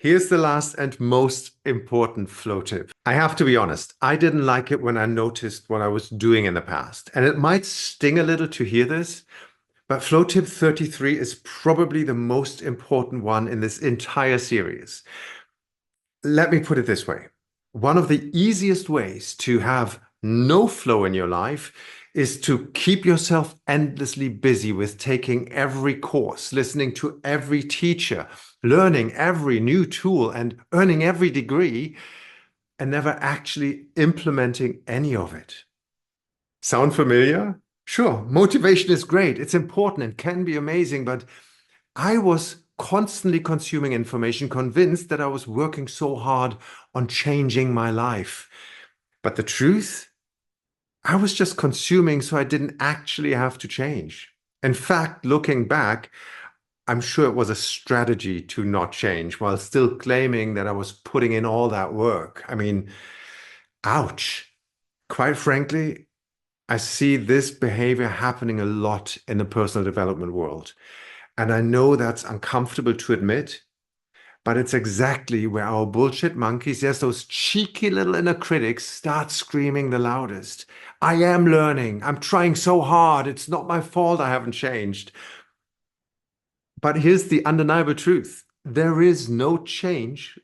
Here's the last and most important flow tip. I have to be honest, I didn't like it when I noticed what I was doing in the past. And it might sting a little to hear this, but flow tip 33 is probably the most important one in this entire series. Let me put it this way. One of the easiest ways to have no flow in your life is to keep yourself endlessly busy with taking every course, listening to every teacher, learning every new tool, and earning every degree, and never actually implementing any of it. Sound familiar? Sure, motivation is great. It's important and can be amazing, but I was constantly consuming information, convinced that I was working so hard on changing my life. But the truth, I was just consuming so I didn't actually have to change. In fact, looking back, I'm sure it was a strategy to not change while still claiming that I was putting in all that work. I mean, ouch. Quite frankly, I see this behavior happening a lot in the personal development world. And I know that's uncomfortable to admit, but it's exactly where our bullshit monkeys, yes, those cheeky little inner critics, start screaming the loudest. I am learning. I'm trying so hard. It's not my fault I haven't changed. But here's the undeniable truth. There is no change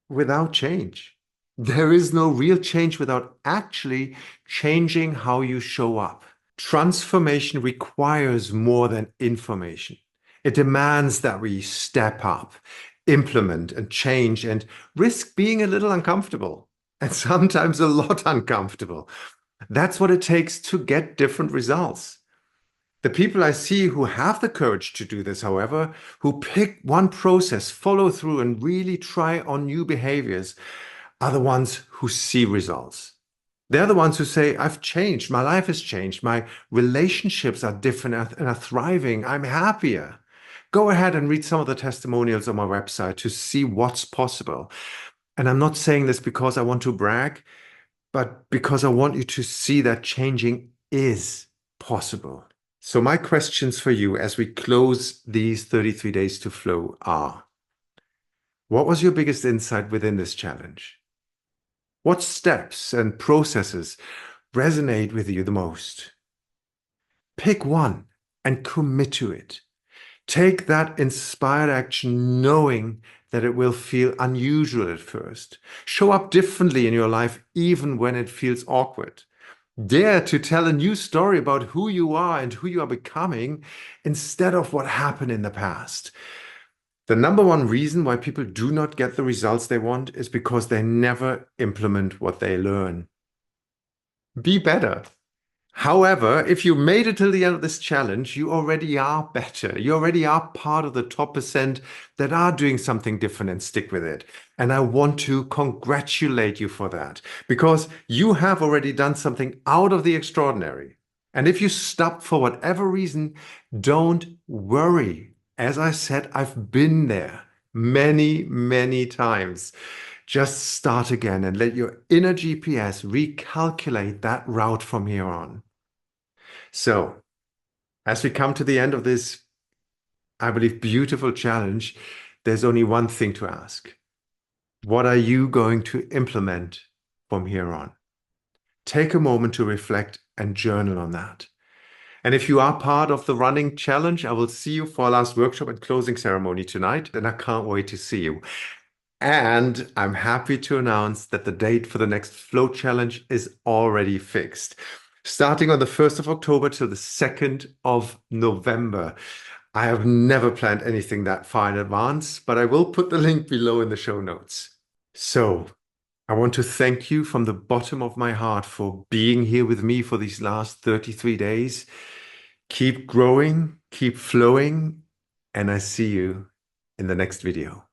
without change. There is no real change without actually changing how you show up. Transformation requires more than information. It demands that we step up, implement and change and risk being a little uncomfortable and sometimes a lot uncomfortable. That's what it takes to get different results. The people I see who have the courage to do this, however, who pick one process, follow through, and really try on new behaviors, are the ones who see results. They're the ones who say, I've changed, my life has changed, my relationships are different and are thriving, I'm happier. Go ahead and read some of the testimonials on my website to see what's possible. And I'm not saying this because I want to brag, but because I want you to see that changing is possible. So my questions for you as we close these 33 days to flow are, what was your biggest insight within this challenge? What steps and processes resonate with you the most? Pick one and commit to it. Take that inspired action knowing that it will feel unusual at first. Show up differently in your life even when it feels awkward. Dare to tell a new story about who you are and who you are becoming instead of what happened in the past. The number one reason why people do not get the results they want is because they never implement what they learn. Be better. However, if you made it till the end of this challenge, you already are better. You already are part of the top percent that are doing something different and stick with it. And I want to congratulate you for that because you have already done something out of the extraordinary. And if you stop for whatever reason, don't worry. As I said, I've been there many, many times. Just start again and let your inner GPS recalculate that route from here on. So, as we come to the end of this, I believe, beautiful challenge, there's only one thing to ask. What are you going to implement from here on? Take a moment to reflect and journal on that. And if you are part of the running challenge, I will see you for our last workshop and closing ceremony tonight, and I can't wait to see you. And I'm happy to announce that the date for the next Flow Challenge is already fixed. Starting on the 1st of October till the 2nd of November. I have never planned anything that far in advance, but I will put the link below in the show notes. So I want to thank you from the bottom of my heart for being here with me for these last 33 days. Keep growing, keep flowing, and I see you in the next video.